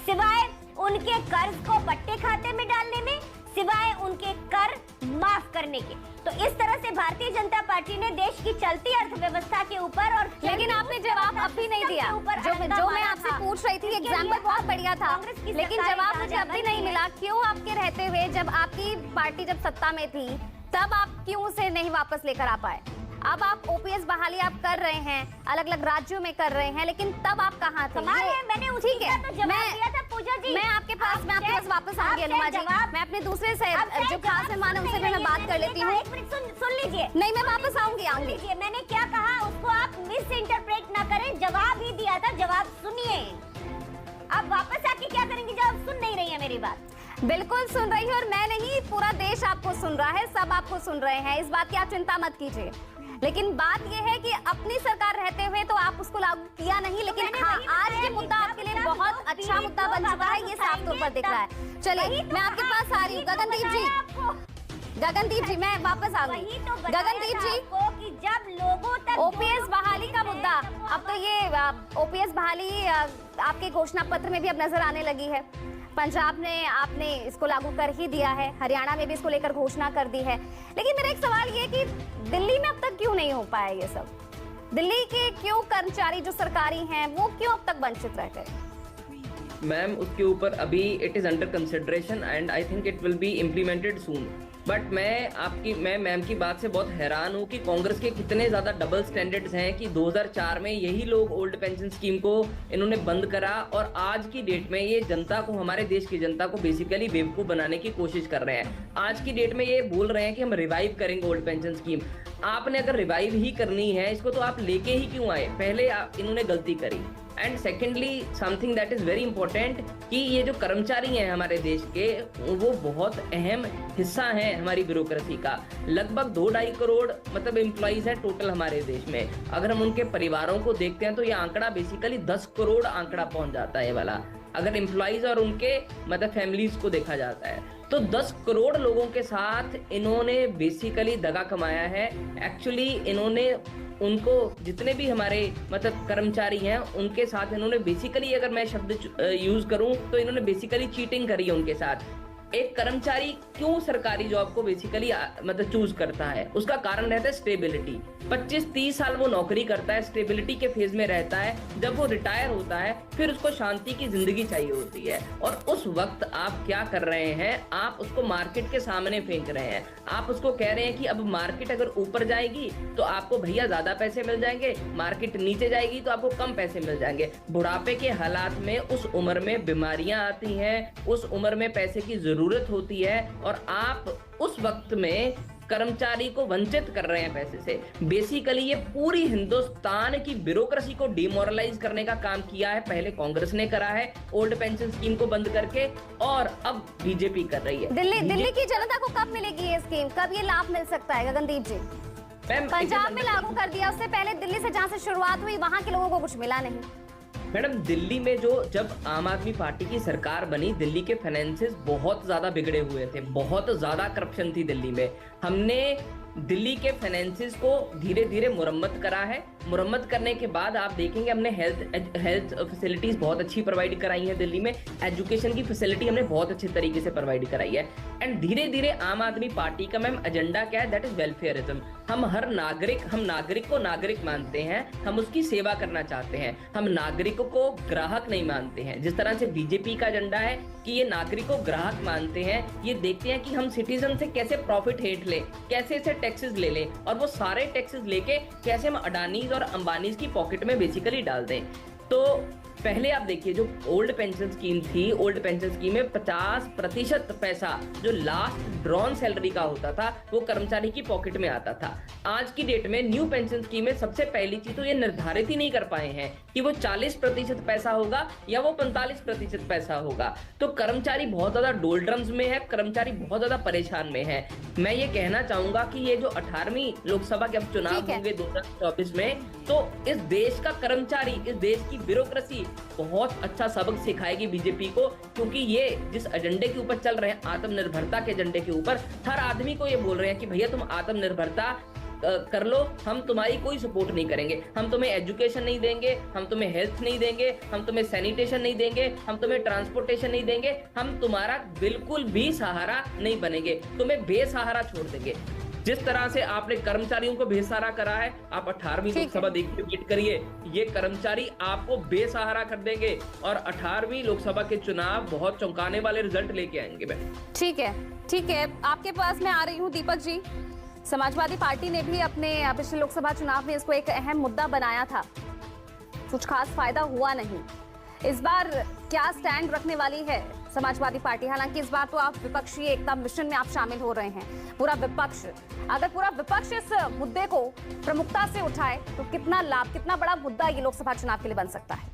Speaker 9: सिवाय उनके कर्ज को पट्टे खाते में डालने में, सिवाय उनके कर माफ करने के। तो इस तरह से भारतीय जनता पार्टी ने देश की चलती अर्थव्यवस्था के ऊपर, और
Speaker 1: लेकिन आपने जवाब अब भी नहीं दिया। जो मैं आपसे पूछ रही थी, एग्जाम्पल बहुत बढ़िया था, लेकिन जवाब मुझे अब भी नहीं मिला। क्यों आपके रहते हुए, जब आपकी पार्टी जब सत्ता में थी, तब आप क्यों उसे नहीं वापस लेकर आ पाए? अब आप ओपीएस बहाली आप कर रहे हैं, अलग अलग राज्यों में कर रहे हैं, लेकिन तब आप कहाँ थे?
Speaker 9: मैंने उसी का तो जवाब दिया था पूजा जी।
Speaker 1: मैं आपके पास वापस आऊंगी अनुमा जी। मैं अपने दूसरे से जो खास मेहमान है उनसे भी मैं बात कर लेती हूँ।
Speaker 9: सुन लीजिए।
Speaker 1: नहीं, मैं वापस आऊंगी।
Speaker 9: मैंने क्या कहा उसको आप मिस इंटरप्रेट ना करें, जवाब ही दिया था, जवाब सुनिए। आप वापस आके क्या करेंगे जब आप सुन नहीं रही है मेरी बात?
Speaker 1: बिल्कुल सुन रही है, और मैं नहीं, पूरा देश आपको सुन रहा है, सब आपको सुन रहे हैं, इस बात की आप चिंता मत कीजिए। लेकिन बात यह है कि अपनी सरकार रहते हुए तो आप उसको लागू किया नहीं, लेकिन हाँ, आज ये मुद्दा आपके लिए बहुत अच्छा मुद्दा बन चुका है, ये साफ तौर पर दिख रहा है। चलिए, मैं आपके पास आ रही हूँ। गगनदीप जी, मैं वापस आ गई। गगनदीप जी,
Speaker 9: कि जब लोगों तक
Speaker 1: ओपीएस बहाली का मुद्दा, अब तो ये ओपीएस बहाली आपके घोषणा पत्र में भी अब नजर आने लगी है। पंजाब ने आपने इसको लागू कर ही दिया है, हरियाणा में भी इसको लेकर घोषणा कर दी है। लेकिन मेरा एक सवाल ये कि दिल्ली में अब तक क्यों नहीं हो पाया ये सब? दिल्ली के क्यों कर्मचारी जो सरकारी हैं वो क्यों अब तक वंचित रह गए?
Speaker 10: मैम, उसके ऊपर अभी it is under consideration and I think it will be implemented soon. But मैं मैम की बात से बहुत हैरान हूँ कि कांग्रेस के कितने ज़्यादा डबल स्टैंडर्ड्स हैं कि 2004 में यही लोग ओल्ड पेंशन स्कीम को इन्होंने बंद करा, और आज की डेट में ये जनता को, हमारे देश की जनता को बेसिकली बेवकूफ़ बनाने की कोशिश कर रहे हैं। आज की डेट में ये बोल रहे हैं कि हम रिवाइव करेंगे ओल्ड पेंशन स्कीम। आपने अगर रिवाइव ही करनी है इसको, तो आप लेके ही क्यों आए? पहले इन्होंने गलती करी। And secondly something that is very important कि ये जो कर्मचारी हैं हमारे देश के, वो बहुत अहम हिस्सा है हमारी ब्यूरोक्रेसी का। लगभग 2-2.5 करोड़ मतलब एम्प्लॉइज है टोटल हमारे देश में। अगर हम उनके परिवारों को देखते हैं तो ये आंकड़ा बेसिकली 10 करोड़ आंकड़ा पहुंच जाता है वाला, अगर एम्प्लॉइज और उनके मतलब फैमिलीज को देखा जाता है। तो 10 करोड़ लोगों के साथ इन्होंने बेसिकली दगा कमाया है। एक्चुअली इन्होंने उनको, जितने भी हमारे मतलब कर्मचारी हैं, उनके साथ इन्होंने बेसिकली, अगर मैं शब्द यूज करूं तो इन्होंने बेसिकली चीटिंग करी है उनके साथ। एक कर्मचारी क्यों सरकारी जॉब को बेसिकली मतलब चूज करता है, उसका कारण रहता है स्टेबिलिटी। 25-30 साल वो नौकरी करता है, स्टेबिलिटी के फेज में रहता है। जब वो रिटायर होता है फिर उसको शांति की जिंदगी चाहिए होती है। और उस वक्त आप क्या कर रहे हैं, आप उसको मार्केट के सामने फेंक रहे हैं। आप उसको कह रहे हैं कि अब मार्केट अगर ऊपर जाएगी तो आपको भैया ज्यादा पैसे मिल जाएंगे, मार्केट नीचे जाएगी तो आपको कम पैसे मिल जाएंगे। बुढ़ापे के हालात में उस उम्र में बीमारियां आती हैं, उस उम्र में पैसे की जरूरत होती है, और आप उस वक्त में कर्मचारी को वंचित कर रहे हैं पैसे से। बेसिकली ये पूरी हिंदुस्तान की ब्यूरोक्रेसी को डिमोरलाइज करने का काम किया है। पहले कांग्रेस ने करा है ओल्ड पेंशन स्कीम को बंद करके, और अब बीजेपी कर रही है।
Speaker 1: दिल्ली की जनता को कब मिलेगी ये स्कीम, कब ये लाभ मिल सकता है गगनदीप जी? पंजाब में लागू कर दिया, उससे पहले दिल्ली से जहाँ से शुरुआत हुई वहाँ के लोगों को कुछ मिला नहीं।
Speaker 10: मैडम, दिल्ली में जब आम आदमी पार्टी की सरकार बनी, दिल्ली के फाइनेंसेस बहुत ज्यादा बिगड़े हुए थे, बहुत ज्यादा करप्शन थी दिल्ली में। हमने दिल्ली के फाइनेंसेस को धीरे धीरे मुरम्मत करा है। मुरम्मत करने के बाद आप देखेंगे हमने हेल्थ फैसिलिटीज बहुत अच्छी प्रोवाइड कराई है दिल्ली में। एजुकेशन की फैसिलिटी हमने बहुत अच्छे तरीके से प्रोवाइड कराई है। एंड धीरे धीरे आम आदमी पार्टी का मैम एजेंडा क्या है, दैट इज वेलफेयरिज्म। हम नागरिक को नागरिक मानते हैं, हम उसकी सेवा करना चाहते हैं। हम नागरिक को ग्राहक नहीं मानते हैं। जिस तरह से बीजेपी का एजेंडा है कि ये नागरिक को ग्राहक मानते हैं, ये देखते हैं कि हम सिटीजन से कैसे प्रॉफिट हेट ले, कैसे से टैक्सेस ले लें, और वो सारे टैक्सेस लेके कैसे हम अडानीज और अंबानीज की पॉकेट में बेसिकली डाल दें। तो पहले आप देखिए जो ओल्ड पेंशन स्कीम थी, ओल्ड पेंशन स्कीम में 50% पैसा जो लास्ट ड्रॉन सैलरी का होता था वो कर्मचारी की पॉकेट में आता था। आज की डेट में न्यू पेंशन स्कीम में सबसे पहली चीज तो ये निर्धारित ही नहीं कर पाए हैं कि वो 40% पैसा होगा या वो 45% पैसा होगा। तो कर्मचारी बहुत ज्यादा डोलड्रम्स में है, कर्मचारी बहुत ज्यादा परेशान में है। मैं ये कहना चाहूंगा कि ये जो 18वीं लोकसभा के अब चुनाव होंगे 2024 में, तो इस देश का कर्मचारी, इस देश की ब्यूरोक्रेसी बहुत अच्छा सबक सिखाएगी बीजेपी को, क्योंकि ये जिस एजेंडे के ऊपर चल रहे हैं, आत्मनिर्भरता के एजेंडे के ऊपर, हर आदमी को ये बोल रहे हैं कि भैया तुम आत्मनिर्भरता कर लो, हम तुम्हारी कोई सपोर्ट नहीं करेंगे, हम तुम्हें एजुकेशन नहीं देंगे, हम तुम्हें हेल्थ नहीं देंगे, हम तुम्हें सैनिटेशन नहीं देंगे, हम तुम्हें ट्रांसपोर्टेशन नहीं देंगे, हम तुम्हारा बिल्कुल भी सहारा नहीं बनेंगे, तुम्हें बेसहारा छोड़ देंगे। जिस तरह से आपने कर्मचारियों को बेसहारा करा है, आप 18वीं लोकसभा वेट करिए, ये कर्मचारी आपको बेसहारा कर देंगे और 18वीं लोकसभा के चुनाव बहुत चौंकाने वाले रिजल्ट लेके आएंगे।
Speaker 1: ठीक है, आपके पास मैं आ रही हूँ दीपक जी। समाजवादी पार्टी ने भी अपने पिछले लोकसभा चुनाव में इसको एक अहम मुद्दा बनाया था, कुछ खास फायदा हुआ नहीं। इस बार क्या स्टैंड रखने वाली है समाजवादी पार्टी? हालांकि इस बार तो आप विपक्षी एकता मिशन में आप शामिल हो रहे हैं, पूरा विपक्ष। अगर पूरा विपक्ष इस मुद्दे को प्रमुखता से उठाए तो कितना लाभ, कितना बड़ा मुद्दा ये लोकसभा चुनाव के लिए बन सकता है?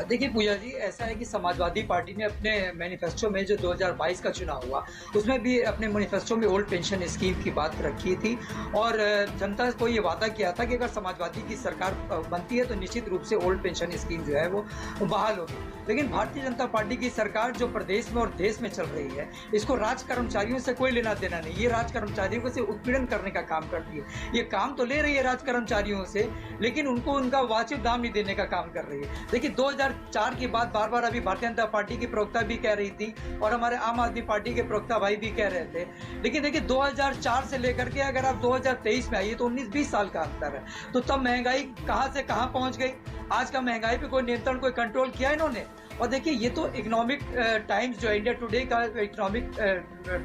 Speaker 11: देखिए पूजा जी, ऐसा है कि समाजवादी पार्टी ने अपने मैनिफेस्टो में जो 2022 का चुनाव हुआ उसमें भी अपने मैनिफेस्टो में ओल्ड पेंशन स्कीम की बात रखी थी और जनता को ये वादा किया था कि अगर समाजवादी की सरकार बनती है तो निश्चित रूप से ओल्ड पेंशन स्कीम जो है वो बहाल होगी। लेकिन भारतीय जनता पार्टी की सरकार जो प्रदेश में और देश में चल रही है, इसको राज कर्मचारियों से कोई लेना देना नहीं। ये राज कर्मचारियों को सिर्फ उत्पीड़न करने का काम करती है। ये काम तो ले रही है राज कर्मचारियों से, लेकिन उनको उनका वाजिब दाम नहीं देने का काम कर रही है। देखिए 2004 की बात बार बार अभी भारतीय जनता पार्टी की प्रवक्ता भी कह रही थी और हमारे आम आदमी पार्टी के प्रवक्ता भाई भी कह रहे थे। लेकिन देखिए 2004 से लेकर के अगर आप 2023 में आइए तो 19-20 साल का अंतर है। तो तब महंगाई कहां से कहां पहुंच गई। आज का महंगाई पे कोई नियंत्रण, कोई कंट्रोल किया इन्होंने? और देखिए ये तो इकोनॉमिक टाइम्स जो इंडिया टुडे का इकोनॉमिक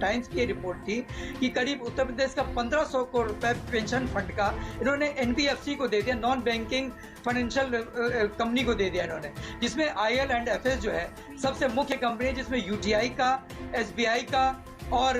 Speaker 11: टाइम्स की रिपोर्ट थी कि करीब उत्तर प्रदेश का 1500 करोड़ रुपए पेंशन फंड का इन्होंने NBFC को दे दिया, नॉन बैंकिंग फाइनेंशियल कंपनी को दे दिया इन्होंने, जिसमें IL&FS जो है सबसे मुख्य कंपनी है, जिसमें UTI का, SBI का और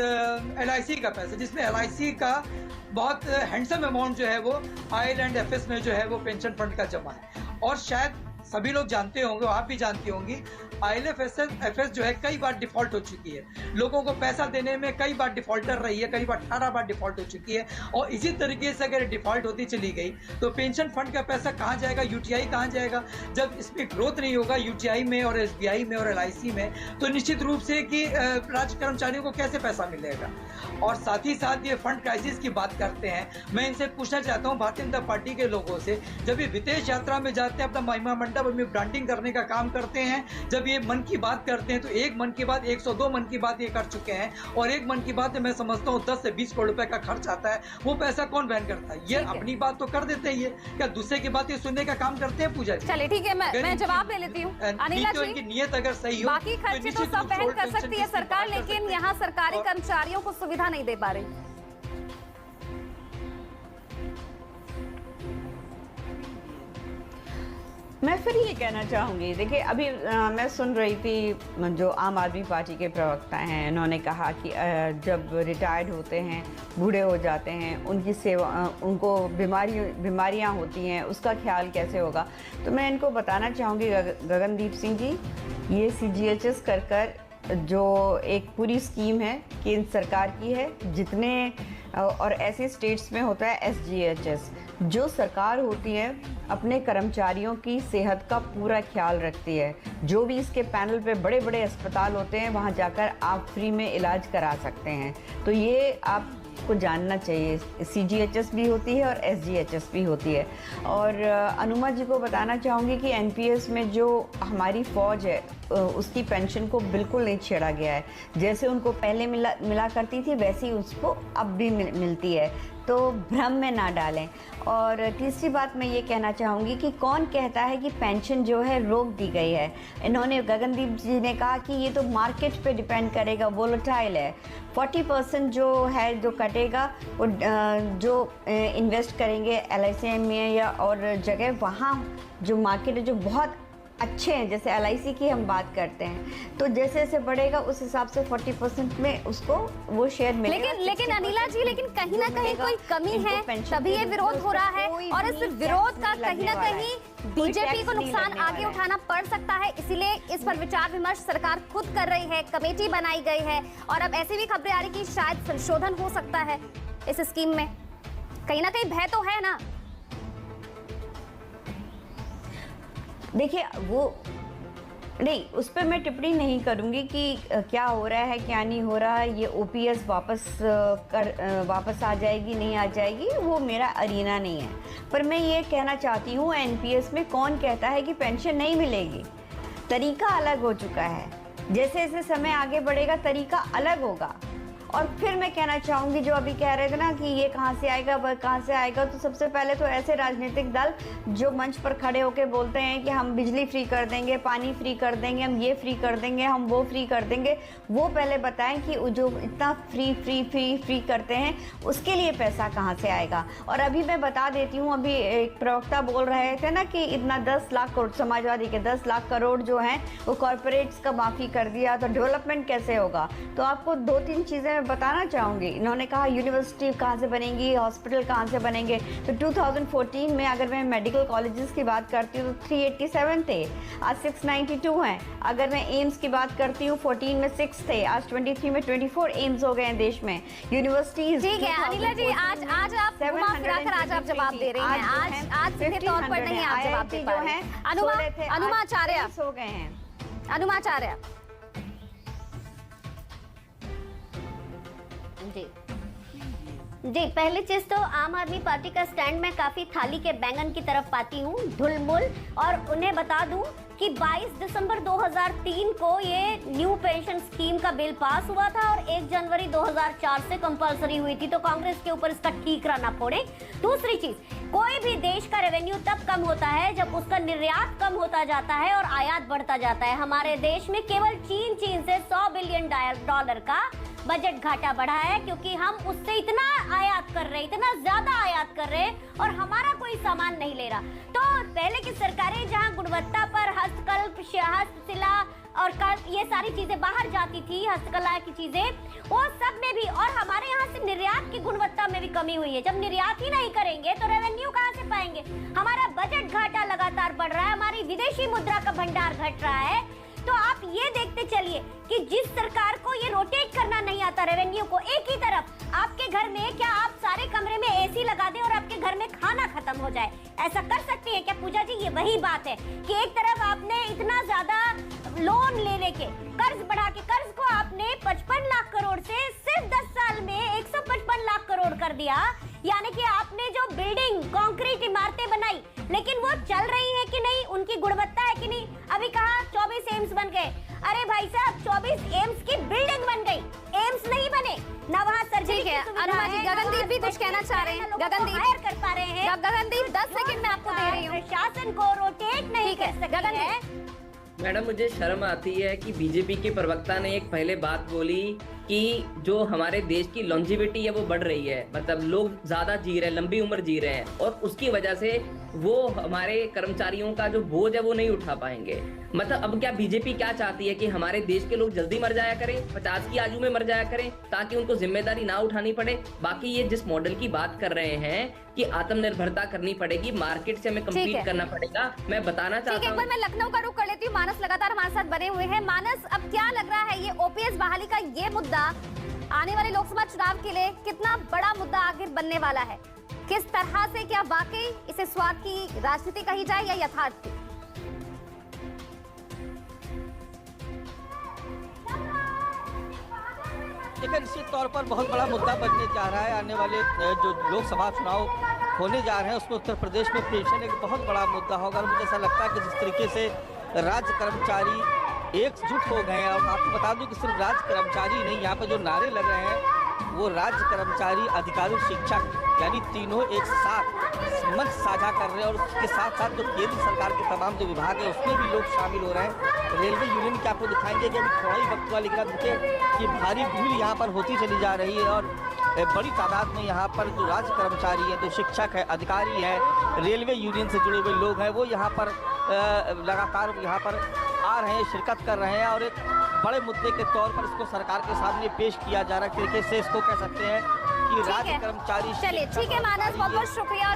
Speaker 11: LIC का पैसा, जिसमें LIC का बहुत हैंडसम अमाउंट जो है वो IL&FS में जो है वो पेंशन फंड का जमा है। और शायद सभी लोग जानते होंगे, आप भी जानती होंगी, IL&FS जो है कई बार डिफॉल्ट हो चुकी है, लोगों को पैसा देने में कई बार डिफॉल्टर रही है, कई बार 18 बार डिफॉल्ट हो चुकी है। और इसी तरीके से अगर डिफॉल्ट होती चली गई तो पेंशन फंड का पैसा कहाँ जाएगा, UTI कहाँ जाएगा? जब इसमें ग्रोथ नहीं होगा UTI में और SBI में और LIC में, तो निश्चित रूप से कि राज्य कर्मचारियों को कैसे पैसा मिलेगा। और साथ ही साथ ये फंड क्राइसिस की बात करते हैं, मैं इनसे पूछना चाहता हूँ भारतीय जनता पार्टी के लोगों से, जब ये विदेश यात्रा में जाते हैं, अपना महिमा मंडल लेवल में ब्रांडिंग करने का काम करते हैं। जब ये मन की बात करते हैं तो एक मन की बात 102 मन की बात ये कर चुके हैं, और एक मन की बात मैं समझता हूँ 10 से 20 करोड़ रुपए का खर्च आता है। वो पैसा कौन वहन करता है? ये अपनी बात तो कर देते हैं, क्या दूसरे की बात ये सुनने का काम करते हैं? पूजा जी
Speaker 1: चलिए ठीक है, मैं जवाब ले लेती हूँ। अनिला जी,
Speaker 11: इनकी नियत अगर सही हो,
Speaker 1: बाकी खर्चे तो सब वहन कर सकती है सरकार, लेकिन यहाँ सरकारी कर्मचारियों को सुविधा नहीं दे पा रही।
Speaker 8: मैं फिर ये कहना चाहूँगी, देखिए अभी मैं सुन रही थी जो आम आदमी पार्टी के प्रवक्ता हैं, उन्होंने कहा कि जब रिटायर्ड होते हैं, बूढ़े हो जाते हैं, उनकी सेवा, उनको बीमारियां होती हैं, उसका ख्याल कैसे होगा। तो मैं इनको बताना चाहूँगी गगनदीप सिंह जी, ये CGHS कर जो एक पूरी स्कीम है केंद्र सरकार की है, जितने और ऐसे स्टेट्स में होता है SGHS, जो सरकार होती है अपने कर्मचारियों की सेहत का पूरा ख्याल रखती है। जो भी इसके पैनल पे बड़े बड़े अस्पताल होते हैं, वहाँ जाकर आप फ्री में इलाज करा सकते हैं। तो ये आपको जानना चाहिए, CGHS भी होती है और SGHS भी होती है। और अनुमा जी को बताना चाहूँगी कि NPS में जो हमारी फ़ौज है उसकी पेंशन को बिल्कुल नहीं छेड़ा गया है। जैसे उनको पहले मिला करती थी, वैसे ही उसको अब भी मिलती है, तो भ्रम में ना डालें। और तीसरी बात मैं ये कहना चाहूँगी कि कौन कहता है कि पेंशन जो है रोक दी गई है। इन्होंने, गगनदीप जी ने कहा कि ये तो मार्केट पे डिपेंड करेगा, वोलेटाइल है। 40% जो है जो कटेगा वो जो इन्वेस्ट करेंगे LIC में या और जगह, वहाँ जो मार्केट है जो बहुत अच्छे हैं, जैसे LIC की हम बात करते हैं, तो जैसे जैसे बढ़ेगा उस हिसाब से 40% में उसको वो शेयर मिलेगा।
Speaker 1: लेकिन अनिला जी, लेकिन कहीं ना कहीं कोई कमी है, तभी ये विरोध हो रहा है, और इस विरोध का कहीं ना कहीं बीजेपी को नुकसान आगे उठाना पड़ सकता है। इसीलिए इस पर विचार विमर्श सरकार खुद कर रही है, कमेटी बनाई गई है, और अब ऐसी भी खबरें आ रही कि शायद संशोधन हो सकता है इस स्कीम में। कहीं ना कहीं भय तो है ना?
Speaker 8: देखिए वो नहीं, उस पर मैं टिप्पणी नहीं करूंगी कि क्या हो रहा है क्या नहीं हो रहा है। ये OPS वापस आ जाएगी नहीं आ जाएगी, वो मेरा अरीना नहीं है। पर मैं ये कहना चाहती हूँ, NPS में कौन कहता है कि पेंशन नहीं मिलेगी? तरीका अलग हो चुका है, जैसे जैसे समय आगे बढ़ेगा तरीका अलग होगा। और फिर मैं कहना चाहूँगी, जो अभी कह रहे थे ना कि ये कहाँ से आएगा वह कहाँ से आएगा, तो सबसे पहले तो ऐसे राजनीतिक दल जो मंच पर खड़े होकर बोलते हैं कि हम बिजली फ्री कर देंगे, पानी फ्री कर देंगे, हम ये फ्री कर देंगे, हम वो फ्री कर देंगे, वो पहले बताएं कि जो इतना फ्री करते हैं उसके लिए पैसा कहाँ से आएगा। और अभी मैं बता देती हूँ, अभी एक प्रवक्ता बोल रहे थे ना कि इतना 10 लाख करोड़, समाजवादी के 10 लाख करोड़ जो हैं वो कॉरपोरेट्स का माफ़ी कर दिया, तो डेवलपमेंट कैसे होगा। तो आपको 2-3 चीज़ें बताना चाहूँगी। इन्होंने कहा यूनिवर्सिटी कहाँ से बनेंगी, हॉस्पिटल कहाँ से बनेंगे। तो 2014 में अगर मैं मेडिकल कॉलेजेस की बात करती हूँ तो 387 थे, आज 692 हैं। अगर मैं एम्स की बात करती हूँ 14 में 6 थे, आज 23 में 24 एम्स हो गए हैं देश में। यूनिवर्सिटीज,
Speaker 1: ठीक है अनिला जी, आज आप घुमा फिरा कर आज आप जवाब दे रही हैं, आज सीधे तौर पर नहीं आप जवाब दे पा रहे हैं। अनुमाचार्य
Speaker 8: हो गए हैं।
Speaker 1: अनुमाचार्य
Speaker 9: जी, पहली चीज तो आम आदमी पार्टी का स्टैंड मैं काफी थाली के बैंगन की तरफ पाती हूँ, धुलमुल। और उन्हें बता दूं कि 22 दिसंबर 2003 को ये न्यू पेंशन स्कीम का बिल पास हुआ था और 1 जनवरी 2004 से कंपलसरी हुई थी, तो कांग्रेस के ऊपर इसका ठीकरा ना फोड़े। दूसरी चीज, कोई भी देश का रेवेन्यू तब कम होता है जब उसका निर्यात कम होता जाता है और आयात बढ़ता जाता है। हमारे देश में केवल चीन से 100 बिलियन डॉलर का बजट घाटा बढ़ा है, क्योंकि हम उससे इतना आयात कर रहे हैं, इतना ज्यादा आयात कर रहे हैं और हमारा कोई सामान नहीं ले रहा। तो पहले की सरकारें जहां गुणवत्ता पर हस्तकल्प, हस्तशिला और ये सारी चीजें बाहर जाती थी, हस्तकला की चीजें, वो सब में भी, और हमारे यहाँ से निर्यात की गुणवत्ता में भी कमी हुई है। जब निर्यात ही नहीं करेंगे तो रेवेन्यू कहाँ से पाएंगे? हमारा बजट घाटा लगातार बढ़ रहा है, हमारी विदेशी मुद्रा का भंडार घट रहा है। तो आप ये देखते चलिए कि जिस सरकार को ये रोटेट करना नहीं आता रेवेन्यू को एक ही तरफ, आपके घर में क्या आप सारे कमरे में AC लगा दें और आपके घर में खाना खत्म हो जाए? ऐसा कर सकती है क्या पूजा जी? ये वही बात है कि एक तरफ आपने इतना ज्यादा लोन ले लेके कर्ज बढ़ा के, कर्ज को आपने 55 लाख करोड़ से सिर्फ 10 साल में 155 लाख करोड़ कर दिया। यानी कि आपने जो बिल्डिंग, कंक्रीट इमारतें बनाई बनाई, लेकिन वो चल रही है कि नहीं, उनकी गुणवत्ता है कि नहीं। अभी कहा 24 एम्स बन गए, अरे भाई साहब 24 एम्स की बिल्डिंग बन गई, एम्स नहीं बने ना, वहाँ सर्जरी की सुविधा
Speaker 1: अनुमा जी,
Speaker 9: है,
Speaker 1: गगनदीप भी कुछ कहना चाह रहे हैं। गगनदीप
Speaker 9: कर पा रहे हैं,
Speaker 1: गगनदीप 10 सेकंड में आपको दे रही हूँ।
Speaker 9: प्रशासन को रोटेट नहीं कर सकती है।
Speaker 10: मैडम मुझे शर्म आती है कि बीजेपी के प्रवक्ता ने एक पहले बात बोली कि जो हमारे देश की लॉन्जिविटी है वो बढ़ रही है, मतलब लोग ज्यादा जी रहे हैं, लंबी उम्र जी रहे हैं, और उसकी वजह से वो हमारे कर्मचारियों का जो बोझ है वो नहीं उठा पाएंगे। मतलब अब क्या बीजेपी क्या चाहती है कि हमारे देश के लोग जल्दी मर जाया करें, 50 की आयु में मर जाया करें, ताकि उनको जिम्मेदारी ना उठानी पड़े। बाकी ये जिस मॉडल की बात कर रहे हैं कि आत्मनिर्भरता करनी पड़ेगी, मार्केट से हमें कम्पीट करना पड़ेगा, मैं बताना चाहता हूँ।
Speaker 1: एक बार मैं लखनऊ का रुख कर लेती हूँ। मानस लगातार हमारे साथ बने हुए हैं। मानस, अब क्या लग रहा है ये ओपीएस बहाली का ये मुद्दा आने वाले लोकसभा चुनाव के लिए कितना बड़ा मुद्दा आखिर बनने वाला है? किस तरह से, क्या वाकई इसे स्वार्थ की राजनीति कही जाए या यथार्थ की?
Speaker 5: देखिए, निश्चित तौर पर बहुत बड़ा मुद्दा बनने जा रहा है। आने वाले जो लोकसभा चुनाव होने जा रहे हैं उसमें उत्तर प्रदेश में पेंशन एक बहुत बड़ा मुद्दा होगा। और मुझे ऐसा लगता है कि जिस तरीके से राज्य कर्मचारी एकजुट हो गए हैं, और आपको बता दूं कि सिर्फ राज्य कर्मचारी नहीं, यहाँ पर जो नारे लग रहे हैं वो राज्य कर्मचारी, अधिकारी, शिक्षक, यानी तीनों एक साथ मंच साझा कर रहे हैं। और उसके साथ साथ जो केंद्र सरकार के तमाम जो विभाग है उसमें भी लोग शामिल हो रहे हैं। रेलवे यूनियन के आपको दिखाएंगे कि अभी थोड़ा ही वक्त हुआ, लेकिन अब देखिए कि भारी भीड़ यहाँ पर होती चली जा रही है। और बड़ी तादाद में यहाँ पर जो राज्य कर्मचारी है, जो शिक्षक है, अधिकारी है, रेलवे यूनियन से जुड़े हुए लोग हैं, वो यहाँ पर लगातार यहाँ पर आ रहे हैं, शिरकत कर रहे हैं। और एक बड़े मुद्दे के तौर पर इसको सरकार के सामने पेश किया जा रहा है। तरीके से इसको कह सकते हैं कि राज्य कर्मचारी।
Speaker 1: चलिए ठीक है मानस, बहुत बहुत शुक्रिया।